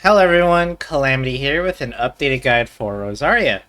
Hello everyone, Calamity here with an updated guide for Rosaria.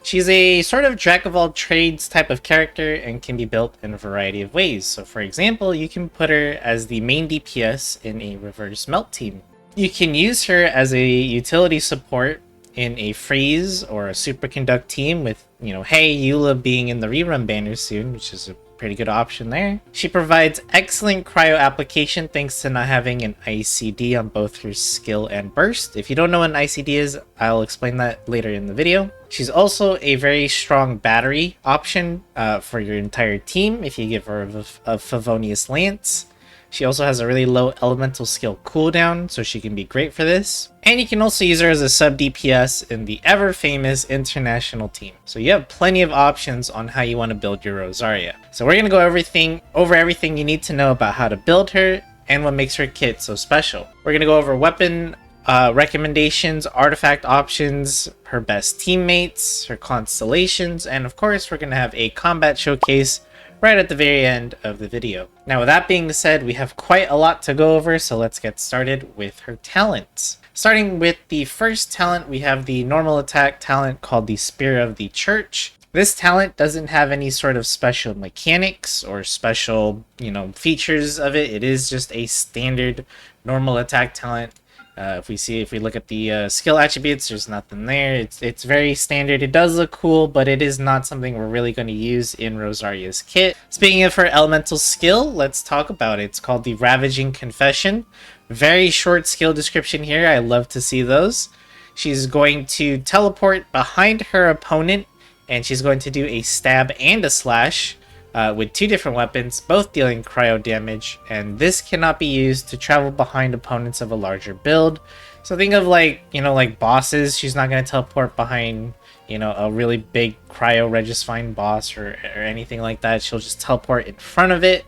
She's a sort of jack of all trades type of character and can be built in a variety of ways. So for example, you can put her as the main DPS in a reverse melt team. You can use her as a utility support in a freeze or a superconduct team with, hey, Eula being in the rerun banner soon, which is a pretty good option there. She provides excellent cryo application thanks to not having an ICD on both her skill and burst. If you don't know what an ICD is, I'll explain that later in the video. She's also a very strong battery option for your entire team if you give her a Favonius Lance. She also has a really low elemental skill cooldown, so she can be great for this. And you can also use her as a sub-DPS in the ever-famous international team. So you have plenty of options on how you want to build your Rosaria. So we're going to go over everything you need to know about how to build her and what makes her kit so special. We're going to go over weapon recommendations, artifact options, her best teammates, her constellations, and of course we're going to have a combat showcase right at the very end of the video. Now with that being said, we have quite a lot to go over, so let's get started with her talents. Starting with the first talent, we have the normal attack talent called the Spear of the Church. This talent doesn't have any sort of special mechanics or special, features of it. It is just a standard normal attack talent. If we look at the skill attributes, there's nothing there. It's very standard. It does look cool, but it is not something we're really going to use in Rosaria's kit. Speaking of her elemental skill, let's talk about it. It's called the Ravaging Confession. Very short skill description here. I love to see those. She's going to teleport behind her opponent, and she's going to do a stab and a slash with two different weapons, both dealing cryo damage, and this cannot be used to travel behind opponents of a larger build. So think of like bosses. She's not going to teleport behind, a really big cryo Regisfine boss or anything like that. She'll just teleport in front of it.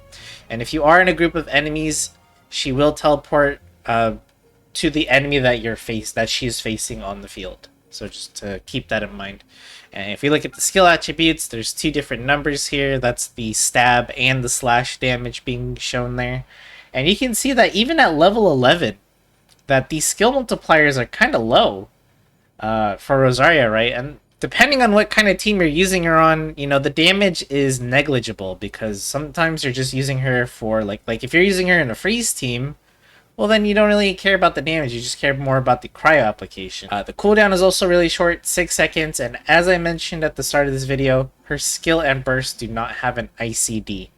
And if you are in a group of enemies, she will teleport to the enemy that she's facing on the field. So just to keep that in mind. And if we look at the skill attributes, there's two different numbers here. That's the stab and the slash damage being shown there. And you can see that even at level 11, that these skill multipliers are kind of low for Rosaria, right? And depending on what kind of team you're using her on, the damage is negligible, because sometimes you're just using her for, like if you're using her in a freeze team, well, then you don't really care about the damage. You just care more about the cryo application. The cooldown is also really short, 6 seconds. And as I mentioned at the start of this video, her skill and burst do not have an ICD.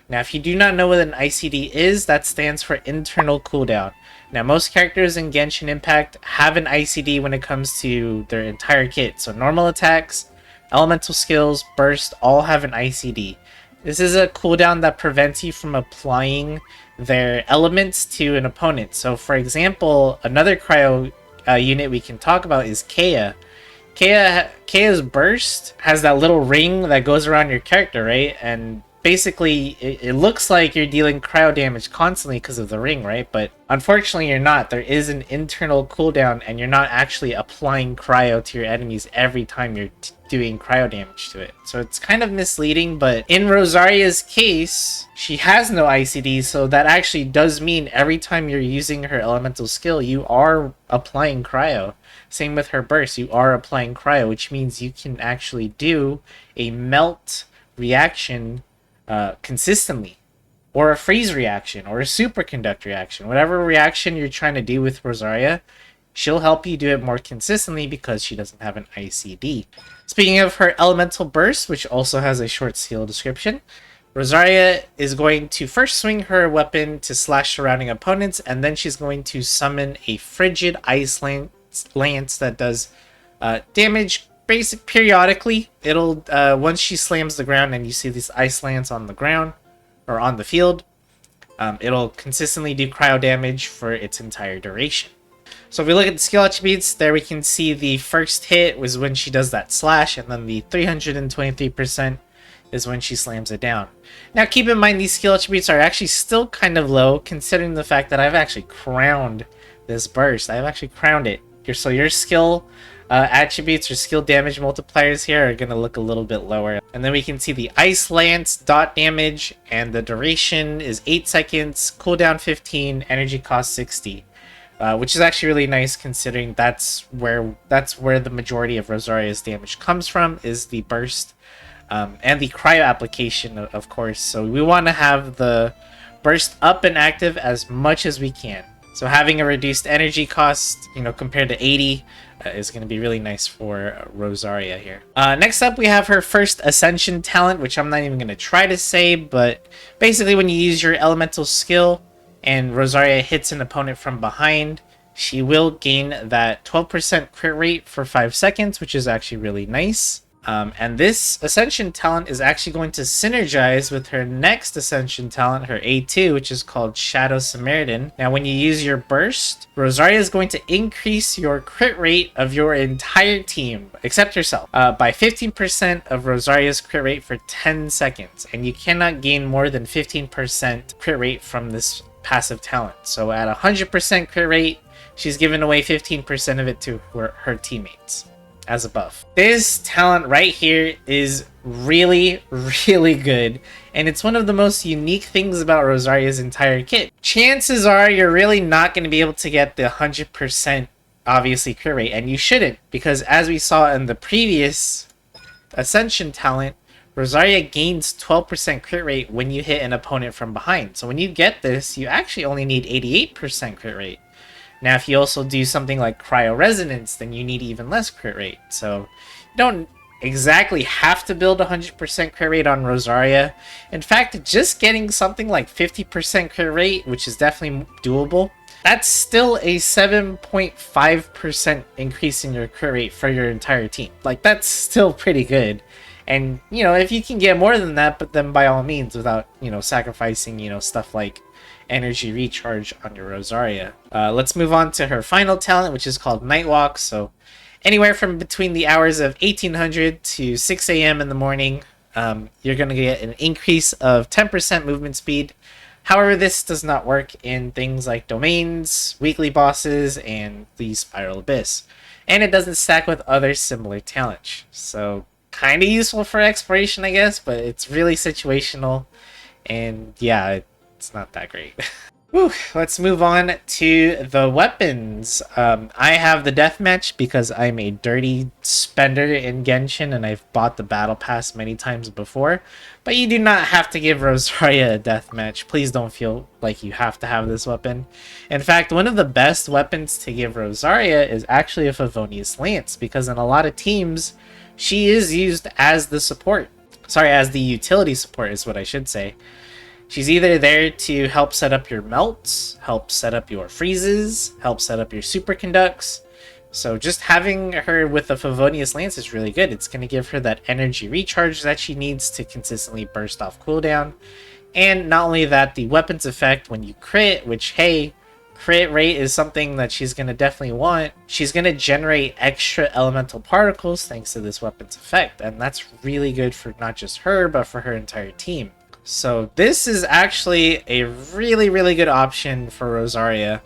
Now, if you do not know what an ICD is, that stands for internal cooldown. Now, most characters in Genshin Impact have an ICD when it comes to their entire kit. So normal attacks, elemental skills, burst, all have an ICD. This is a cooldown that prevents you from applying their elements to an opponent. So for example, another cryo unit we can talk about is Kaeya. Kaeya's burst has that little ring that goes around your character, right? And basically it looks like you're dealing cryo damage constantly because of the ring, right? But unfortunately you're not. There is an internal cooldown, and you're not actually applying cryo to your enemies every time you're doing cryo damage to it. So it's kind of misleading, but in Rosaria's case, she has no ICD, so that actually does mean every time you're using her elemental skill, you are applying cryo. Same with her burst, you are applying cryo, which means you can actually do a melt reaction consistently, or a freeze reaction, or a superconduct reaction. Whatever reaction you're trying to do with Rosaria, she'll help you do it more consistently because she doesn't have an ICD. Speaking of her elemental burst, which also has a short skill description, Rosaria is going to first swing her weapon to slash surrounding opponents, and then she's going to summon a frigid ice lance that does damage periodically. It'll once she slams the ground and you see this ice lance on the ground or on the field, it'll consistently do cryo damage for its entire duration. So if we look at the skill attributes, there we can see the first hit was when she does that slash, and then the 323% is when she slams it down. Now keep in mind, these skill attributes are actually still kind of low, considering the fact that I've actually crowned this burst. I've actually crowned it. So your skill attributes or skill damage multipliers here are going to look a little bit lower. And then we can see the Ice Lance dot damage, and the duration is 8 seconds, cooldown 15, energy cost 60. which is actually really nice considering that's where the majority of Rosaria's damage comes from, is the burst and the cryo application, of course. So we want to have the burst up and active as much as we can. So having a reduced energy cost, compared to 80, is going to be really nice for Rosaria here. Next up, we have her first Ascension talent, which I'm not even going to try to say, but basically when you use your elemental skill and Rosaria hits an opponent from behind, she will gain that 12% crit rate for 5 seconds, which is actually really nice. And this Ascension talent is actually going to synergize with her next Ascension talent, her A2, which is called Shadow Samaritan. Now, when you use your burst, Rosaria is going to increase your crit rate of your entire team, except yourself, by 15% of Rosaria's crit rate for 10 seconds. And you cannot gain more than 15% crit rate from this passive talent. So at 100% crit rate, she's giving away 15% of it to her teammates as a buff. This talent right here is really, really good, and it's one of the most unique things about Rosaria's entire kit. Chances are you're really not going to be able to get the 100% obviously crit rate, and you shouldn't, because as we saw in the previous Ascension talent, Rosaria gains 12% crit rate when you hit an opponent from behind. So when you get this, you actually only need 88% crit rate. Now, if you also do something like Cryo Resonance, then you need even less crit rate. So you don't exactly have to build 100% crit rate on Rosaria. In fact, just getting something like 50% crit rate, which is definitely doable, that's still a 7.5% increase in your crit rate for your entire team. Like, that's still pretty good. And, if you can get more than that, but then by all means, without, sacrificing, stuff like energy recharge on your Rosaria. Let's move on to her final talent, which is called Nightwalk. So anywhere from between the hours of 1800 to 6 a.m. in the morning, you're going to get an increase of 10% movement speed. However, this does not work in things like domains, weekly bosses, and the Spiral Abyss. And it doesn't stack with other similar talents. So kind of useful for exploration, I guess, but it's really situational. And yeah, it's not that great. Whew, let's move on to the weapons. I have the deathmatch because I'm a dirty spender in Genshin and I've bought the battle pass many times before. But you do not have to give Rosaria a deathmatch. Please don't feel like you have to have this weapon. In fact, one of the best weapons to give Rosaria is actually a Favonius Lance, because in a lot of teams, she is used as the support. Sorry, as the utility support is what I should say. She's either there to help set up your melts, help set up your freezes, help set up your superconducts. So just having her with the Favonius Lance is really good. It's going to give her that energy recharge that she needs to consistently burst off cooldown. And not only that, the weapons effect when you crit, which, hey, crit rate is something that she's going to definitely want. She's going to generate extra elemental particles thanks to this weapons effect. And that's really good for not just her, but for her entire team. So this is actually a really, really good option for Rosaria,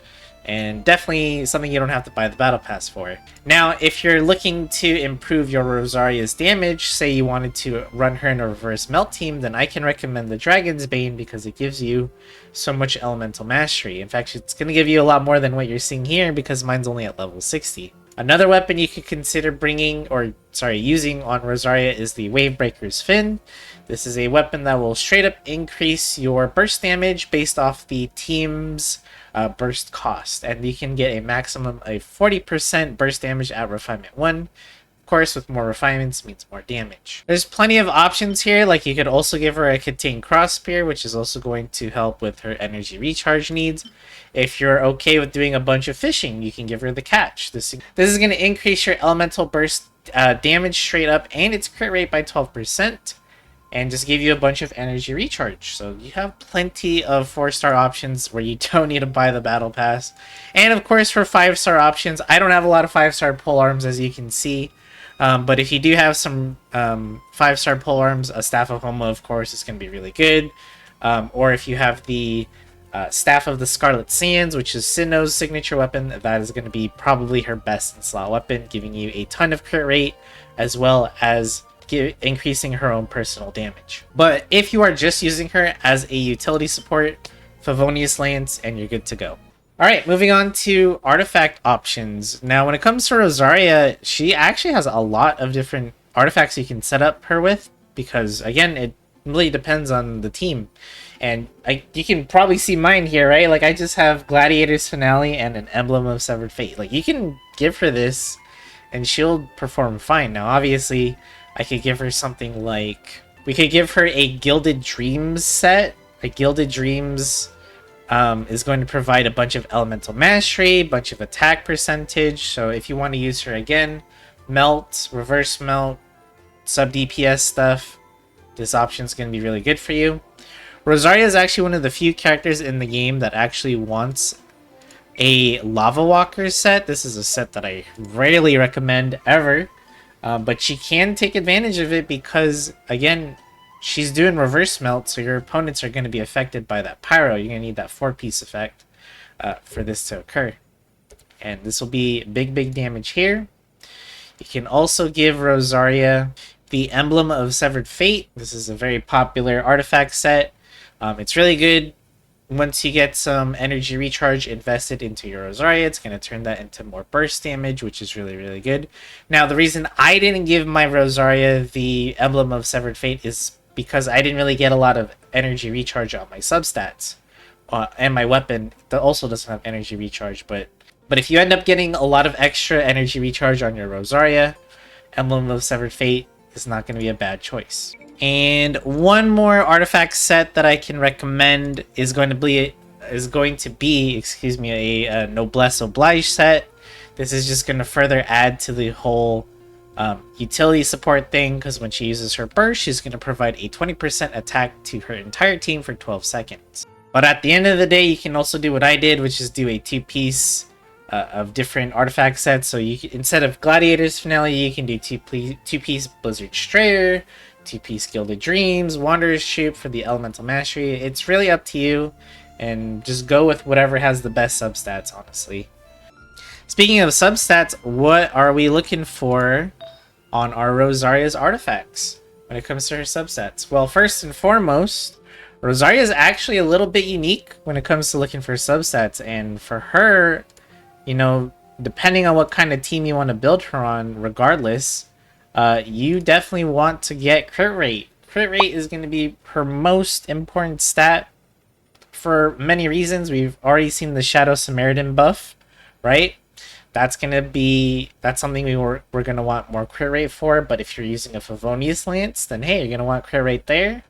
and definitely something you don't have to buy the battle pass for. Now, if you're looking to improve your Rosaria's damage, say you wanted to run her in a reverse melt team, then I can recommend the Dragon's Bane because it gives you so much elemental mastery. In fact, it's going to give you a lot more than what you're seeing here because mine's only at level 60. Another weapon you could consider using on Rosaria is the Wavebreaker's Fin. This is a weapon that will straight up increase your burst damage based off the team's burst cost. And you can get a maximum of 40% burst damage at Refinement 1. Of course, with more refinements means more damage. There's plenty of options here, like you could also give her a Contain Cross Spear, which is also going to help with her energy recharge needs. If you're okay with doing a bunch of fishing, you can give her the Catch. This is going to increase your elemental burst damage straight up and its crit rate by 12%. And just give you a bunch of energy recharge. So you have plenty of 4-star options where you don't need to buy the battle pass. And of course for 5-star options, I don't have a lot of 5-star pole arms as you can see. But if you do have some 5-star pole arms, a Staff of Homa of course is going to be really good. Or if you have the Staff of the Scarlet Sands, which is Sinnoh's signature weapon, that is going to be probably her best in slot weapon, giving you a ton of crit rate as well as increasing her own personal damage. But if you are just using her as a utility support, Favonius Lance, and you're good to go. Alright, moving on to artifact options. Now, when it comes to Rosaria, she actually has a lot of different artifacts you can set up her with, because, again, it really depends on the team. And you can probably see mine here, right? Like, I just have Gladiator's Finale and an Emblem of Severed Fate. Like, you can give her this, and she'll perform fine. Now, obviously, I could give her something like... We could give her a Gilded Dreams set. A Gilded Dreams... is going to provide a bunch of elemental mastery, bunch of attack percentage. So if you want to use her again, melt, reverse melt, sub-dps stuff, this option is going to be really good for you. Rosaria is actually one of the few characters in the game that actually wants a Lava Walker set. This is a set that I rarely recommend ever, but she can take advantage of it because, again, she's doing reverse melt, so your opponents are going to be affected by that pyro. You're going to need that 4-piece effect for this to occur. And this will be big damage here. You can also give Rosaria the Emblem of Severed Fate. This is a very popular artifact set. It's really good. Once you get some energy recharge invested into your Rosaria, it's going to turn that into more burst damage, which is really good. Now, the reason I didn't give my Rosaria the Emblem of Severed Fate is because I didn't really get a lot of energy recharge on my substats. And my weapon that also doesn't have energy recharge, but if you end up getting a lot of extra energy recharge on your Rosaria, Emblem of Severed Fate is not going to be a bad choice. And one more artifact set that I can recommend is going to be a Noblesse Oblige set. This is just going to further add to the whole utility support thing, because when she uses her burst, she's going to provide a 20% attack to her entire team for 12 seconds. But at the end of the day, you can also do what I did, which is do a 2-piece of different artifact sets. So you can, instead of Gladiator's Finale, you can do 2-piece Blizzard Strayer, 2-piece Gilded Dreams, Wanderer's Troop for the elemental mastery. It's really up to you, and just go with whatever has the best substats, honestly. Speaking of substats, what are we looking for on our Rosaria's artifacts when it comes to her substats? Well, first and foremost, Rosaria is actually a little bit unique when it comes to looking for substats, and for her, you know, depending on what kind of team you want to build her on, regardless, you definitely want to get crit rate. Crit rate is going to be her most important stat for many reasons. We've already seen the Shadow Samaritan buff, right? That's something we're going to want more crit rate for, but if you're using a Favonius Lance, then hey, you're going to want crit rate there.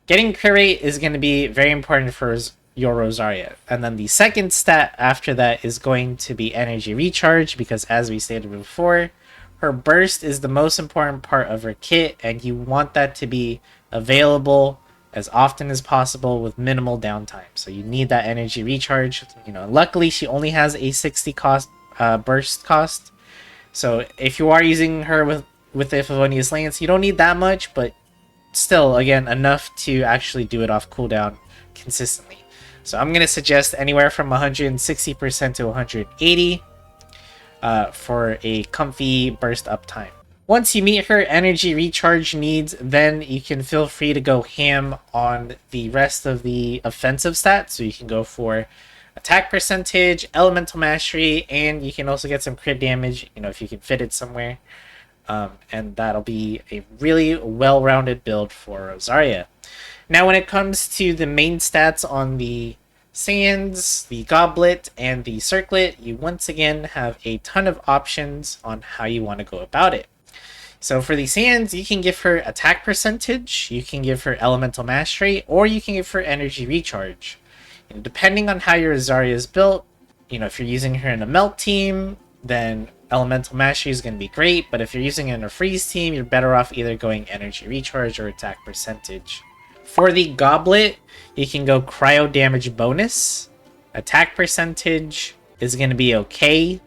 Getting crit rate is going to be very important for your Rosaria. And then the second stat after that is going to be energy recharge, because as we stated before, her burst is the most important part of her kit, and you want that to be available as often as possible with minimal downtime. So you need that energy recharge. You know, luckily she only has a 60 cost burst cost. So if you are using her with the Favonius Lance, you don't need that much, but still, again, enough to actually do it off cooldown consistently. So I'm going to suggest anywhere from 160% to 180 for a comfy burst uptime. Once you meet her energy recharge needs, then you can feel free to go ham on the rest of the offensive stats. So you can go for attack percentage, elemental mastery, and you can also get some crit damage, you know, if you can fit it somewhere. And that'll be a really well-rounded build for Rosaria. Now, when it comes to the main stats on the Sands, the Goblet, and the Circlet, you once again have a ton of options on how you want to go about it. So for the Sands, you can give her attack percentage, you can give her elemental mastery, or you can give her energy recharge. You know, depending on how your Rosaria is built, you know, if you're using her in a melt team, then elemental mastery is going to be great, but if you're using it in a freeze team, you're better off either going energy recharge or attack percentage. For the Goblet, you can go CRYO damage bonus, attack percentage is going to be okay,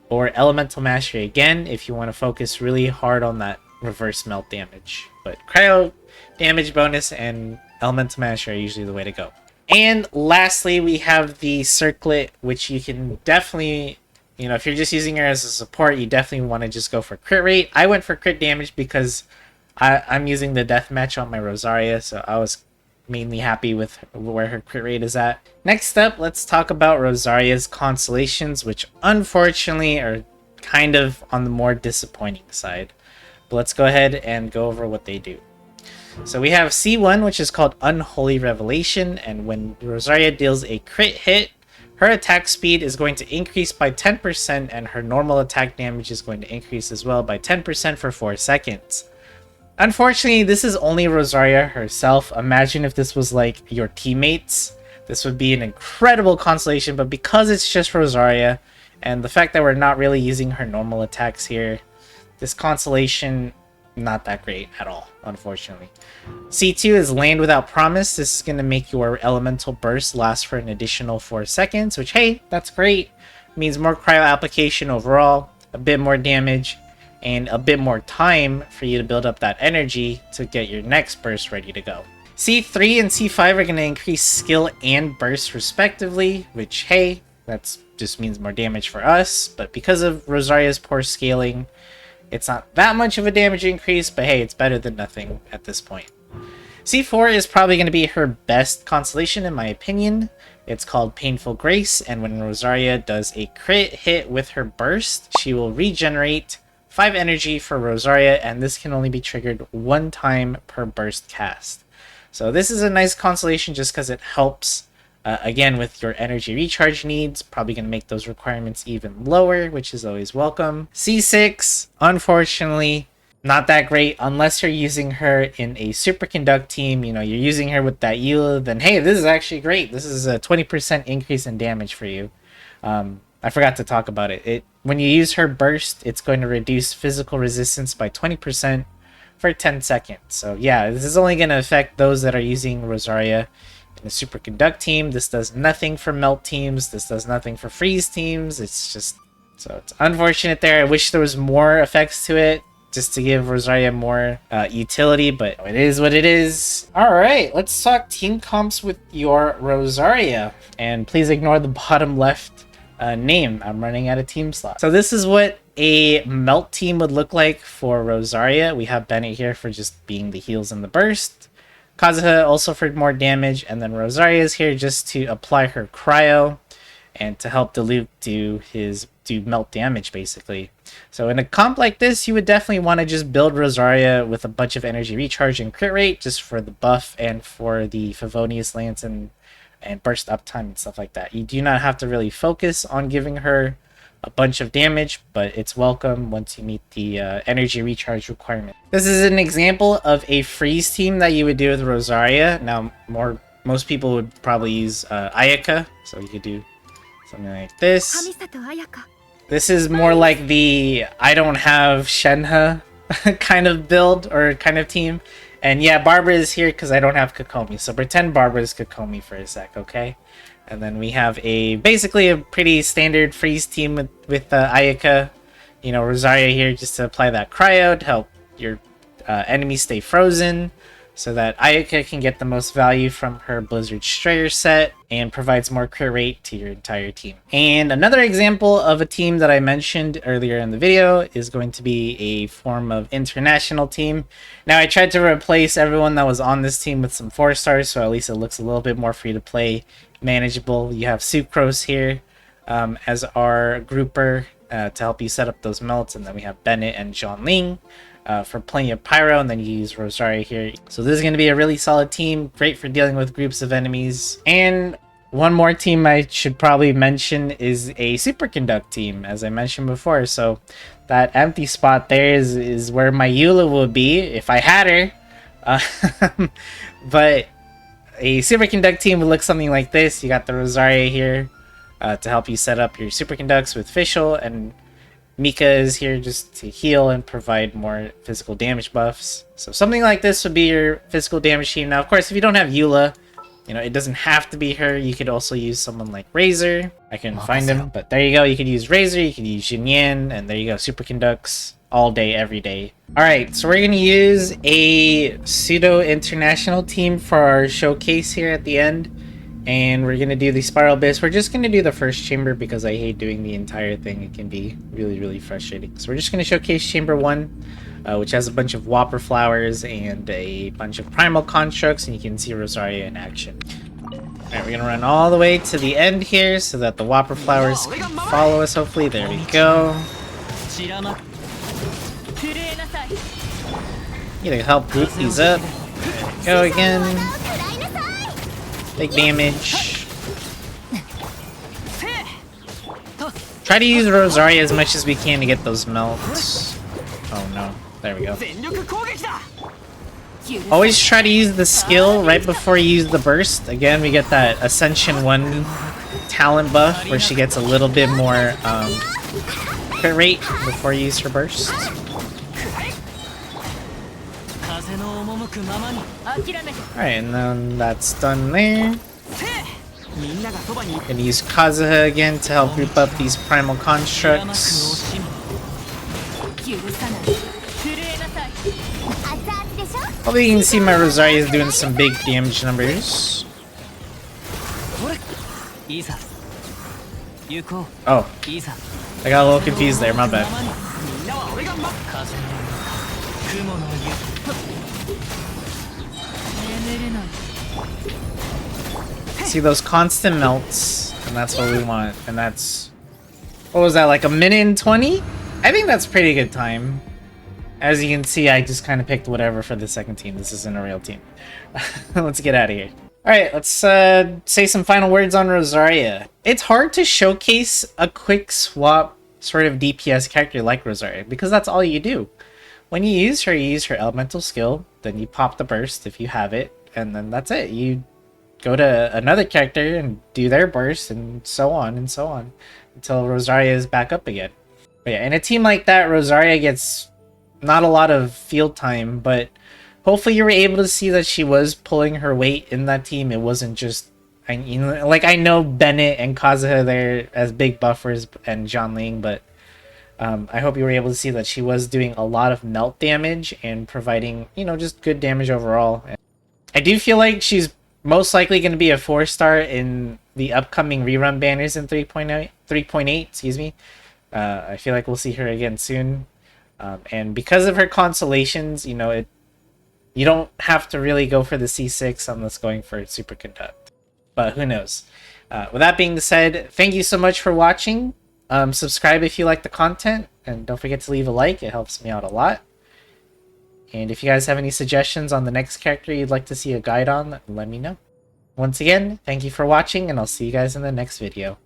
or elemental mastery again if you want to focus really hard on that reverse melt damage. But CRYO damage bonus and elemental mastery are usually the way to go. And lastly, we have the Circlet, which you can definitely, you know, if you're just using her as a support, you definitely want to just go for crit rate. I went for crit damage because I'm using the deathmatch on my Rosaria, so I was mainly happy with where her crit rate is at. Next up, let's talk about Rosaria's Constellations, which unfortunately are kind of on the more disappointing side. But let's go ahead and go over what they do. So we have C1, which is called Unholy Revelation, and when Rosaria deals a crit hit, her attack speed is going to increase by 10%, and her normal attack damage is going to increase as well by 10% for 4 seconds. Unfortunately, this is only Rosaria herself. Imagine if this was like your teammates. This would be an incredible constellation, but because it's just Rosaria, and the fact that we're not really using her normal attacks here, this constellation, not that great at all, unfortunately. C2 is Land Without Promise. This is going to make your elemental burst last for an additional 4 seconds, which, hey, that's great. It means more cryo application overall, a bit more damage, and a bit more time for you to build up that energy to get your next burst ready to go. C3 and C5 are going to increase skill and burst respectively, which, hey, that just means more damage for us, but because of Rosaria's poor scaling, it's not that much of a damage increase, but hey, it's better than nothing at this point. C4 is probably going to be her best constellation in my opinion. It's called Painful Grace, and when Rosaria does a crit hit with her burst, she will regenerate 5 energy for Rosaria, and this can only be triggered 1 time per burst cast. So this is a nice constellation just because it helps, again, with your energy recharge needs. Probably going to make those requirements even lower, which is always welcome. C6, unfortunately, not that great unless you're using her in a superconduct team. You know, you're using her with that Eula, then hey, this is actually great. This is a 20% increase in damage for you. I forgot to talk about it. When you use her burst, it's going to reduce physical resistance by 20% for 10 seconds. So yeah, this is only going to affect those that are using Rosaria in a superconduct team. This does nothing for melt teams. This does nothing for freeze teams. It's just, so it's unfortunate there. I wish there was more effects to it, just to give Rosaria more utility, but it is what it is. Alright, let's talk team comps with your Rosaria. And please ignore the bottom left name. I'm running out of team slots. So this is what a melt team would look like for Rosaria. We have Bennett here for just being the heals and the burst. Kazuha also for more damage, and then Rosaria is here just to apply her cryo and to help Dilute do melt damage, basically. So in a comp like this, you would definitely want to just build Rosaria with a bunch of energy recharge and crit rate, just for the buff and for the Favonius Lance and burst uptime and stuff like that. You do not have to really focus on giving her a bunch of damage, but it's welcome once you meet the energy recharge requirement. This is an example of a freeze team that you would do with Rosaria. Now, most people would probably use Ayaka, so you could do something like this. This is more like the I don't have Shenhe kind of build or kind of team. And yeah, Barbara is here because I don't have Kokomi. So pretend Barbara is Kokomi for a sec, okay? And then we have basically a pretty standard freeze team with Ayaka. You know, Rosaria here just to apply that cryo to help your enemies stay frozen, so that Ayaka can get the most value from her Blizzard Strayer set and provides more crit rate to your entire team. And another example of a team that I mentioned earlier in the video is going to be a form of international team. Now, I tried to replace everyone that was on this team with some 4-stars, so at least it looks a little bit more free to play, manageable. You have Sucrose here as our grouper to help you set up those melts, and then we have Bennett and Zhongling for plenty of pyro, and then you use Rosaria here. So this is going to be a really solid team, great for dealing with groups of enemies. And one more team I should probably mention is a superconduct team, as I mentioned before. So that empty spot there is where my Eula will be if I had her. But a superconduct team would look something like this. You got the Rosaria here to help you set up your superconducts with Fischl, and Mika is here just to heal and provide more physical damage buffs. So something like this would be your physical damage team. Now, of course, if you don't have Eula, you know, it doesn't have to be her. You could also use someone like Razor. I couldn't find him, but there you go. You could use Razor, you could use Jinyan, and there you go. Superconducts all day, every day. Alright, so we're going to use a pseudo-international team for our showcase here at the end. And we're going to do the Spiral Abyss. We're just going to do the first chamber because I hate doing the entire thing. It can be really, really frustrating. So we're just going to showcase Chamber 1 which has a bunch of Whopper flowers and a bunch of primal constructs, and you can see Rosaria in action. Alright, we're gonna run all the way to the end here so that the Whopper flowers can follow us, hopefully. There we go. Need to help group these up. There we go again. Big damage. Try to use Rosaria as much as we can to get those melts. Oh no. There we go. Always try to use the skill right before you use the burst. Again, we get that Ascension 1 talent buff where she gets a little bit more crit rate before you use her burst. Alright, and then that's done there. Gonna use Kazuha again to help group up these primal constructs. Hopefully you can see my Rosaria is doing some big damage numbers. Oh, I got a little confused there, my bad. See those constant melts, and that's what we want. And that's, what was that, like a minute and 20? I think that's pretty good time. As you can see, I just kind of picked whatever for the second team. This isn't a real team. Let's get out of here. Alright, let's say some final words on Rosaria. It's hard to showcase a quick swap sort of DPS character like Rosaria, because that's all you do. When you use her elemental skill, then you pop the burst if you have it, and then that's it. You go to another character and do their burst, and so on, until Rosaria is back up again. But yeah, in a team like that, Rosaria gets not a lot of field time, but hopefully you were able to see that she was pulling her weight in that team. It wasn't just, I know Bennett and Kazuha there as big buffers and Zhonling, but I hope you were able to see that she was doing a lot of melt damage and providing, just good damage overall. I do feel like she's most likely going to be a 4-star in the upcoming rerun banners in 3.8, excuse me. I feel like we'll see her again soon. And because of her Constellations, you don't have to really go for the C6 unless going for Superconduct. But who knows? With that being said, thank you so much for watching. Subscribe if you like the content, and don't forget to leave a like. It helps me out a lot. And if you guys have any suggestions on the next character you'd like to see a guide on, let me know. Once again, thank you for watching, and I'll see you guys in the next video.